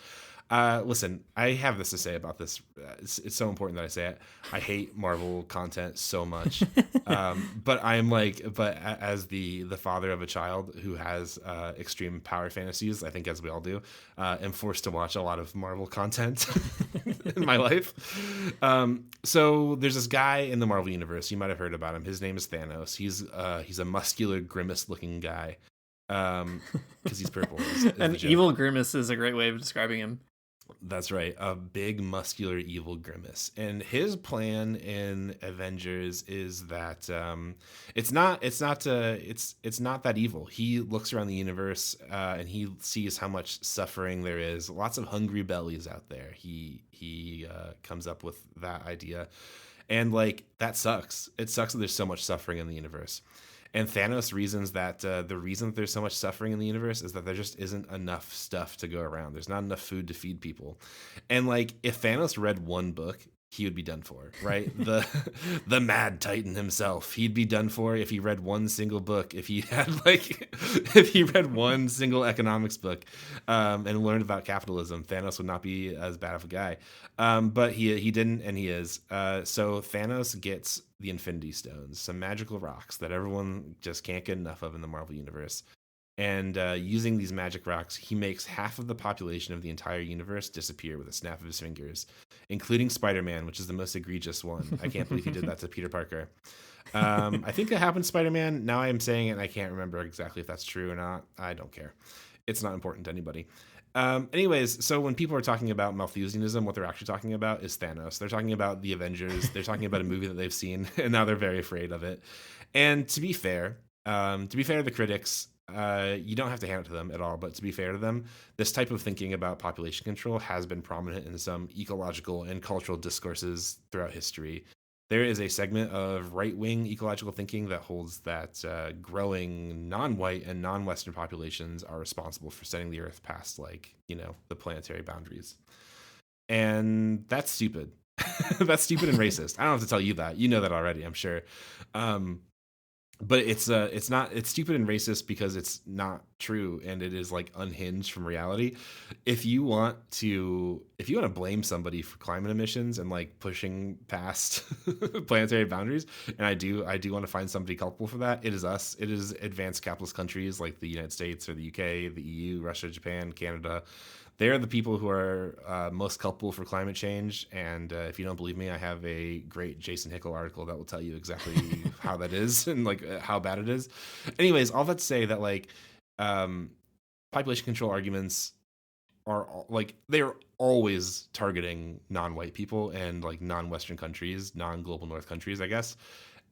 Listen, I have this to say about this. It's so important that I say it. I hate Marvel content so much, but as the father of a child who has extreme power fantasies, I think as we all do, am forced to watch a lot of Marvel content in my life. So there's this guy in the Marvel universe. You might have heard about him. His name is Thanos. He's a muscular, grimace looking guy. Because he's purple. An evil grimace is a great way of describing him. That's right. A big, muscular, evil Grimace. And his plan in Avengers is that it's not that evil. He looks around the universe and he sees how much suffering there is. Lots of hungry bellies out there. He comes up with that idea. And like that sucks. It sucks that there's so much suffering in the universe. And Thanos reasons that the reason that there's so much suffering in the universe is that there just isn't enough stuff to go around. There's not enough food to feed people. And like if Thanos read one book, he would be done for, right? The mad Titan himself, he'd be done for if he read one single book. If he read one single economics book and learned about capitalism, Thanos would not be as bad of a guy. But he didn't, and he is. So Thanos gets the Infinity Stones, some magical rocks that everyone just can't get enough of in the Marvel Universe. And using these magic rocks, he makes half of the population of the entire universe disappear with a snap of his fingers, including Spider-Man, which is the most egregious one. I can't believe he did that to Peter Parker. I think it happened to Spider-Man. Now I am saying it, and I can't remember exactly if that's true or not. I don't care. It's not important to anybody. Anyways, so when people are talking about Malthusianism, what they're actually talking about is Thanos. They're talking about the Avengers. They're talking about a movie that they've seen, and now they're very afraid of it. And to be fair to the critics, you don't have to hand it to them at all, but to be fair to them, this type of thinking about population control has been prominent in some ecological and cultural discourses throughout history. There is a segment of right-wing ecological thinking that holds that growing non-white and non-Western populations are responsible for sending the Earth past, the planetary boundaries. And that's stupid. That's stupid and racist. I don't have to tell you that. You know that already, I'm sure. But it's stupid and racist because it's not true, and it is like unhinged from reality. If you want to blame somebody for climate emissions and like pushing past planetary boundaries, and I do want to find somebody culpable for that, it is us. It is advanced capitalist countries like the United States or the UK, the EU, Russia, Japan, Canada. They're the people who are most culpable for climate change. And if you don't believe me, I have a great Jason Hickel article that will tell you exactly how that is and like how bad it is. Anyways, all that to say that population control arguments are they're always targeting non-white people and like non-Western countries, non-global North countries, I guess.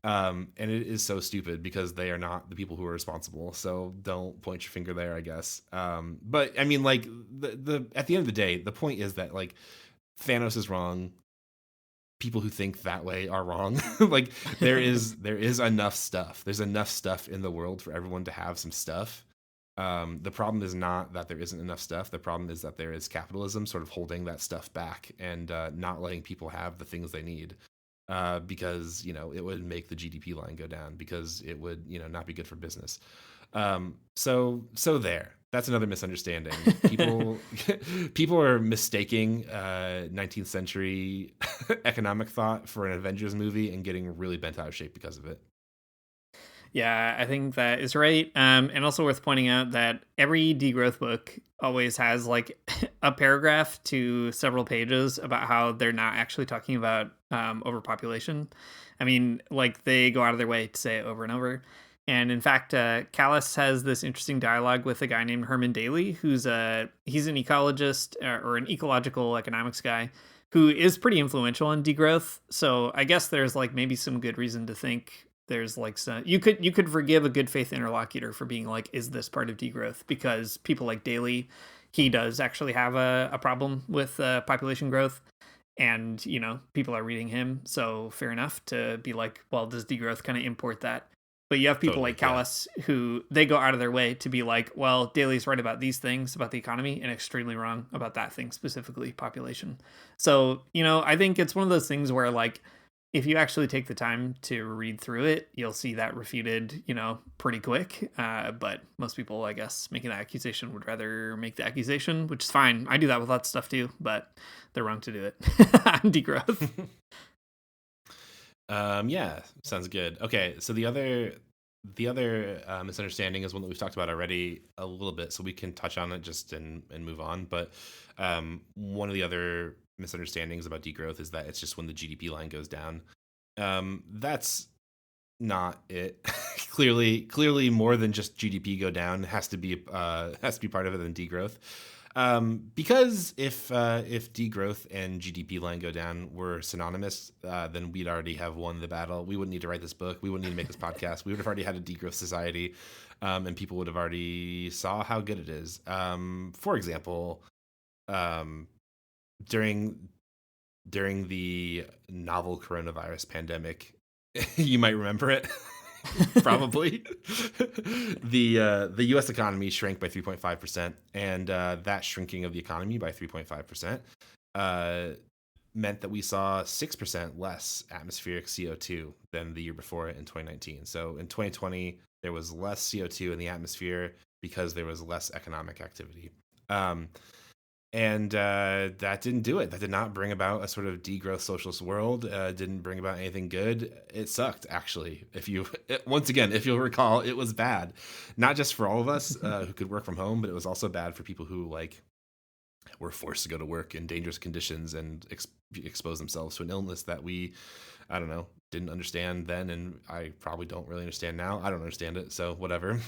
And it is so stupid because they are not the people who are responsible. So don't point your finger there, I guess. But I mean, like the at the end of the day, the point is that like Thanos is wrong. people who think that way are wrong. Like there is enough stuff. There's enough stuff in the world for everyone to have some stuff. The problem is not that there isn't enough stuff. The problem is that there is capitalism sort of holding that stuff back and not letting people have the things they need. Because it would make the GDP line go down, because it would not be good for business. So there. That's another misunderstanding. People are mistaking 19th century economic thought for an Avengers movie and getting really bent out of shape because of it. Yeah, I think that is right. And also worth pointing out that every degrowth book always has like a paragraph to several pages about how they're not actually talking about overpopulation. I mean, like they go out of their way to say it over and over. And in fact, Callis has this interesting dialogue with a guy named Herman Daly, he's an ecologist or an ecological economics guy who is pretty influential in degrowth. So I guess there's like maybe some good reason to think there's like some, you could forgive a good faith interlocutor for being like, is this part of degrowth? Because people like Daly, he does actually have a problem with population growth. And, people are reading him. So fair enough to be like, well, does degrowth kind of import that? But you have people like Callis who they go out of their way to be like, well, Daly's right about these things about the economy and extremely wrong about that thing, specifically population. So, I think it's one of those things where like, if you actually take the time to read through it, you'll see that refuted, pretty quick. But most people, I guess, making that accusation would rather make the accusation, which is fine. I do that with lots of stuff too, but they're wrong to do it. I'm degrowth. Yeah, sounds good. Okay, so the other misunderstanding is one that we've talked about already a little bit, so we can touch on it just and move on. But one of the other misunderstandings about degrowth is that it's just when the GDP line goes down. That's not it. clearly more than just GDP go down has to be part of it than degrowth. Because if degrowth and GDP line go down were synonymous, then we'd already have won the battle. We wouldn't need to write this book. We wouldn't need to make this podcast. We would have already had a degrowth society, and people would have already saw how good it is. For example, during the novel coronavirus pandemic, you might remember it. Probably. The U.S. economy shrank by 3.5%, and that shrinking of the economy by 3.5% meant that we saw 6% less atmospheric CO2 than the year before in 2019. So in 2020, there was less CO2 in the atmosphere because there was less economic activity. And that didn't do it. That did not bring about a sort of degrowth socialist world. Didn't bring about anything good. It sucked, actually. Once again, if you'll recall, it was bad, not just for all of us who could work from home, but it was also bad for people who were forced to go to work in dangerous conditions and expose themselves to an illness that we, I don't know, didn't understand then, and I probably don't really understand now. I don't understand it, so whatever.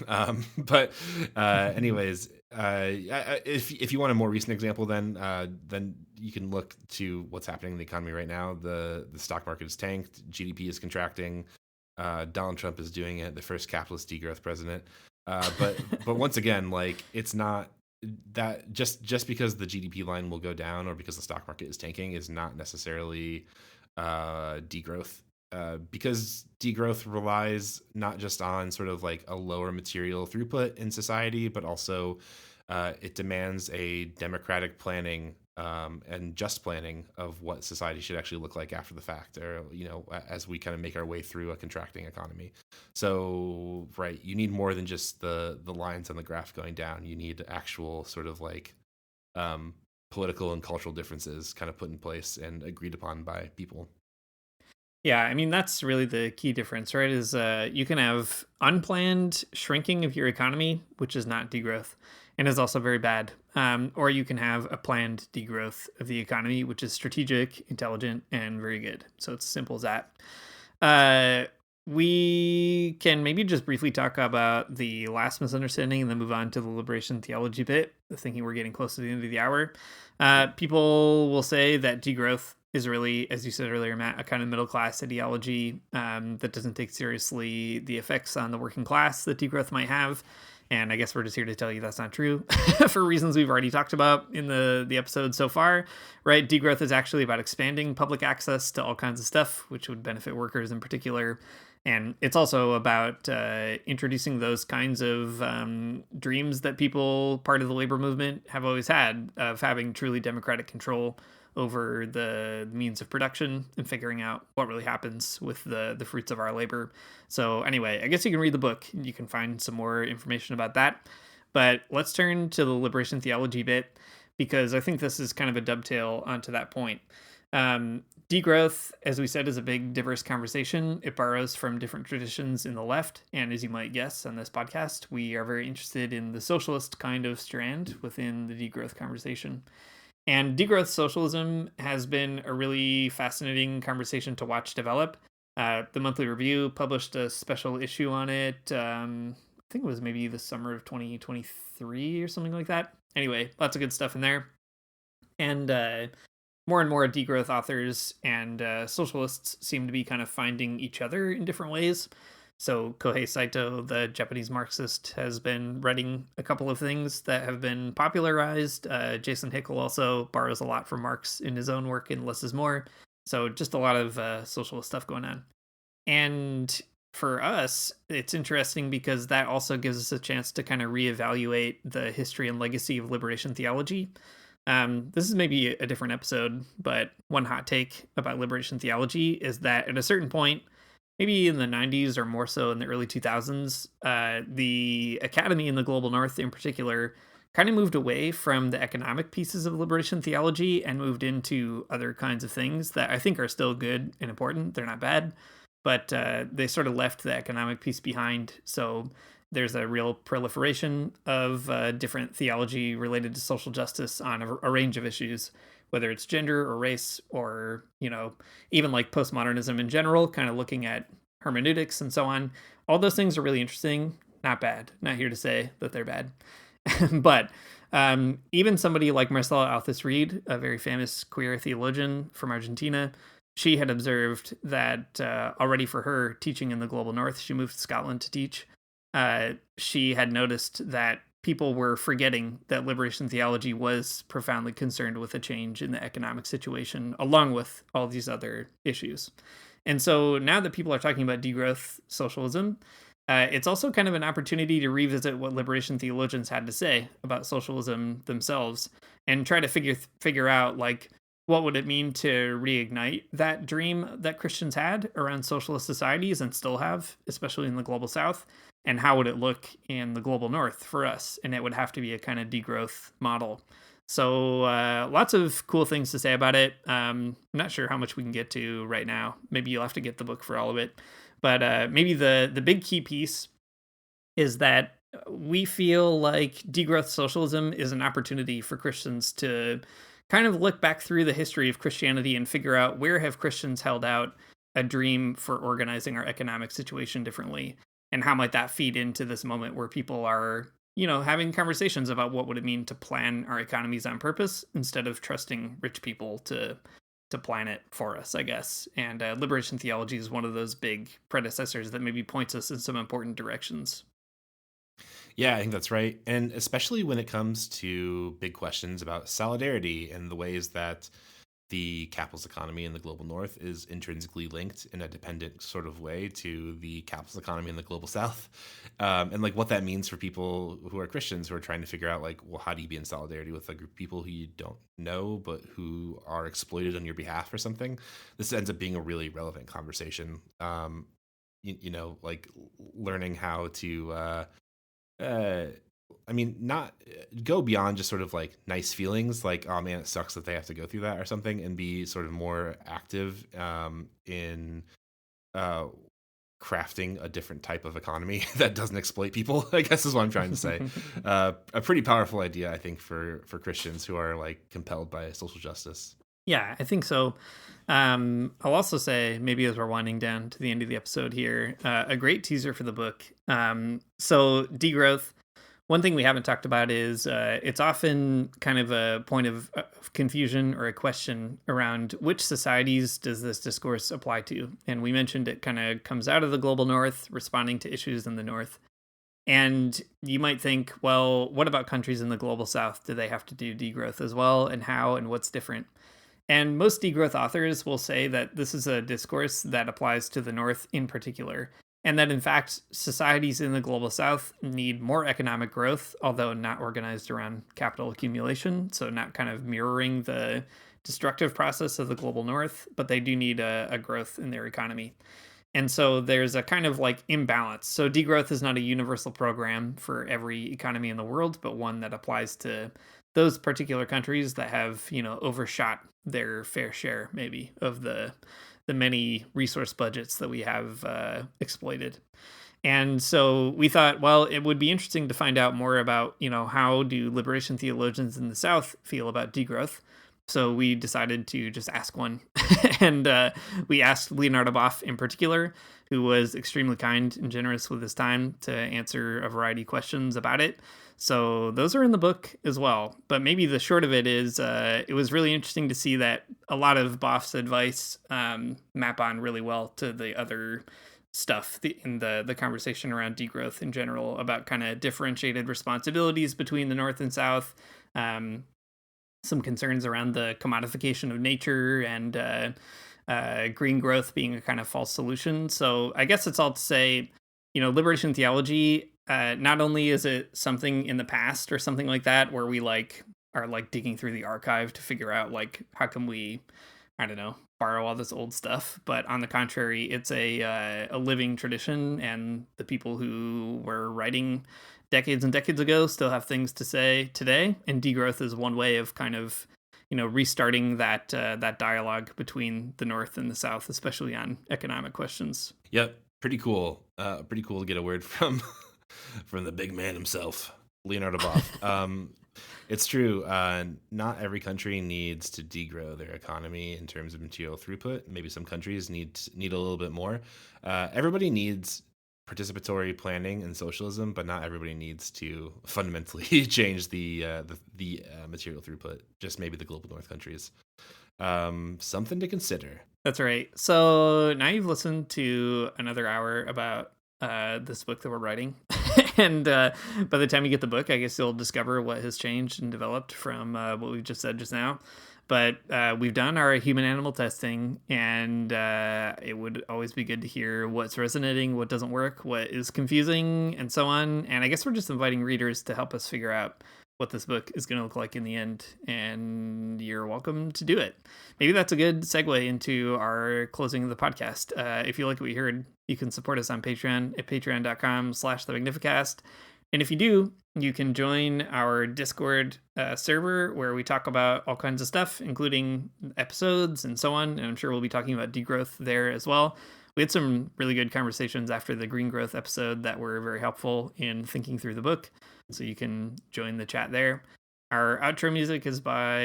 But anyways, if you want a more recent example, then you can look to what's happening in the economy right now. The stock market is tanked. GDP is contracting. Donald Trump is doing it. The first capitalist degrowth president. But once again, it's not that just because the GDP line will go down or because the stock market is tanking is not necessarily degrowth. Because degrowth relies not just on sort of a lower material throughput in society, but also it demands a democratic planning and just planning of what society should actually look like after the fact, or as we kind of make our way through a contracting economy. So right, you need more than just the lines on the graph going down. You need actual sort of political and cultural differences kind of put in place and agreed upon by people. Yeah, I mean, that's really the key difference, right? Is you can have unplanned shrinking of your economy, which is not degrowth, and is also very bad. Or you can have a planned degrowth of the economy, which is strategic, intelligent, and very good. So it's as simple as that. We can maybe just briefly talk about the last misunderstanding and then move on to the liberation theology bit, thinking we're getting close to the end of the hour. People will say that degrowth is really, as you said earlier, Matt, a kind of middle class ideology that doesn't take seriously the effects on the working class that degrowth might have. And I guess we're just here to tell you that's not true for reasons we've already talked about in the episode so far, right? Degrowth is actually about expanding public access to all kinds of stuff, which would benefit workers in particular. And it's also about introducing those kinds of dreams that people, part of the labor movement, have always had of having truly democratic control over the means of production and figuring out what really happens with the fruits of our labor. So anyway, I guess you can read the book. You can find some more information about that. But let's turn to the liberation theology bit, because I think this is kind of a dovetail onto that point. Degrowth, as we said, is a big, diverse conversation. It borrows from different traditions in the left. And as you might guess on this podcast, we are very interested in the socialist kind of strand within the degrowth conversation. And degrowth socialism has been a really fascinating conversation to watch develop. The Monthly Review published a special issue on it. I think it was maybe the summer of 2023 or something like that. Anyway, lots of good stuff in there. And more and more degrowth authors and socialists seem to be kind of finding each other in different ways. So Kohei Saito, the Japanese Marxist, has been writing a couple of things that have been popularized. Jason Hickel also borrows a lot from Marx in his own work in Less is More. So just a lot of socialist stuff going on. And for us, it's interesting because that also gives us a chance to kind of reevaluate the history and legacy of liberation theology. This is maybe a different episode, but one hot take about liberation theology is that at a certain point, maybe in the 90s or more so in the early 2000s, the academy in the global north in particular kind of moved away from the economic pieces of liberation theology and moved into other kinds of things that I think are still good and important. They're not bad, but they sort of left the economic piece behind. So there's a real proliferation of different theology related to social justice on a range of issues, whether it's gender or race or, even like postmodernism in general, kind of looking at hermeneutics and so on. All those things are really interesting. Not bad. Not here to say that they're bad. But even somebody like Marcela Althus Reed, a very famous queer theologian from Argentina, she had observed that already for her teaching in the global north, she moved to Scotland to teach. She had noticed that people were forgetting that liberation theology was profoundly concerned with a change in the economic situation, along with all these other issues. And so now that people are talking about degrowth socialism, it's also kind of an opportunity to revisit what liberation theologians had to say about socialism themselves and try to figure out, like, what would it mean to reignite that dream that Christians had around socialist societies and still have, especially in the global south? And how would it look in the global north for us? And it would have to be a kind of degrowth model. So lots of cool things to say about it. I'm not sure how much we can get to right now. Maybe you'll have to get the book for all of it. But maybe the big key piece is that we feel like degrowth socialism is an opportunity for Christians to kind of look back through the history of Christianity and figure out where have Christians held out a dream for organizing our economic situation differently. And how might that feed into this moment where people are, having conversations about what would it mean to plan our economies on purpose instead of trusting rich people to plan it for us, I guess. And liberation theology is one of those big predecessors that maybe points us in some important directions. Yeah, I think that's right. And especially when it comes to big questions about solidarity and the ways that the capitalist economy in the global north is intrinsically linked in a dependent sort of way to the capitalist economy in the global south. And like what that means for people who are Christians who are trying to figure out, like, well, how do you be in solidarity with a group of people who you don't know, but who are exploited on your behalf or something? This ends up being a really relevant conversation. Like learning how to, not go beyond just sort of like nice feelings, like, oh man, it sucks that they have to go through that or something, and be sort of more active in crafting a different type of economy that doesn't exploit people, I guess is what I'm trying to say. A pretty powerful idea, I think, for Christians who are like compelled by social justice. Yeah, I think so. I'll also say, maybe as we're winding down to the end of the episode here, a great teaser for the book. So degrowth, one thing we haven't talked about is it's often kind of a point of confusion or a question around which societies does this discourse apply to. And we mentioned it kind of comes out of the global north, responding to issues in the north. And you might think, well, what about countries in the global south? Do they have to do degrowth as well? And how and what's different? And most degrowth authors will say that this is a discourse that applies to the North in particular, and that in fact, societies in the global South need more economic growth, although not organized around capital accumulation, so not kind of mirroring the destructive process of the global North, but they do need a growth in their economy. And so there's a kind of like imbalance. So degrowth is not a universal program for every economy in the world, but one that applies to those particular countries that have, overshot their fair share maybe of the many resource budgets that we have exploited. And so we thought, well, it would be interesting to find out more about, how do liberation theologians in the South feel about degrowth? So we decided to just ask one. And we asked Leonardo Boff in particular, who was extremely kind and generous with his time to answer a variety of questions about it. So those are in the book as well. But maybe the short of it is it was really interesting to see that a lot of Boff's advice map on really well to the other stuff in the conversation around degrowth in general, about kind of differentiated responsibilities between the North and South, some concerns around the commodification of nature, and green growth being a kind of false solution. So I guess it's all to say, liberation theology, not only is it something in the past or something like that, where we are digging through the archive to figure out how can we, I don't know, borrow all this old stuff, but on the contrary, it's a living tradition, and the people who were writing decades and decades ago still have things to say today, and degrowth is one way of kind of restarting that dialogue between the North and the South, especially on economic questions. Yep, pretty cool. Pretty cool to get a word from the big man himself, Leonardo Boff. It's true. Not every country needs to degrow their economy in terms of material throughput. Maybe some countries need a little bit more. Everybody needs participatory planning and socialism, but not everybody needs to fundamentally change the material throughput. Just maybe the global North countries. Something to consider. That's right. So now you've listened to another hour about this book that we're writing. And by the time you get the book, I guess you'll discover what has changed and developed from what we've just said just now. But we've done our human-animal testing, and it would always be good to hear what's resonating, what doesn't work, what is confusing, and so on. And I guess we're just inviting readers to help us figure out what this book is going to look like in the end, and you're welcome to do it. Maybe that's a good segue into our closing of the podcast. If you like what you heard, you can support us on Patreon at patreon.com/themagnificast. And if you do, you can join our Discord server, where we talk about all kinds of stuff, including episodes and so on. And I'm sure we'll be talking about degrowth there as well. We had some really good conversations after the green growth episode that were very helpful in thinking through the book. So you can join the chat there. Our outro music is by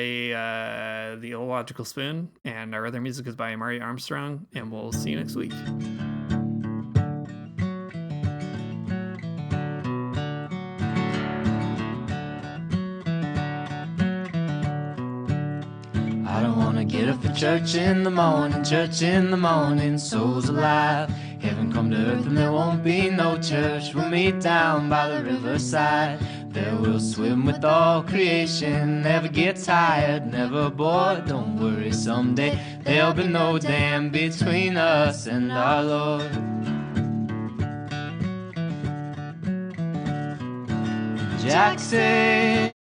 The Illogical Spoon, and our other music is by Amari Armstrong. And we'll see you next week. I don't wanna get up for church in the morning, souls alive. Heaven come to earth and there won't be no church. We'll meet down by the riverside. There we'll swim with all creation. Never get tired, never bored. Don't worry, someday there'll be no dam between us and our Lord. Jackson.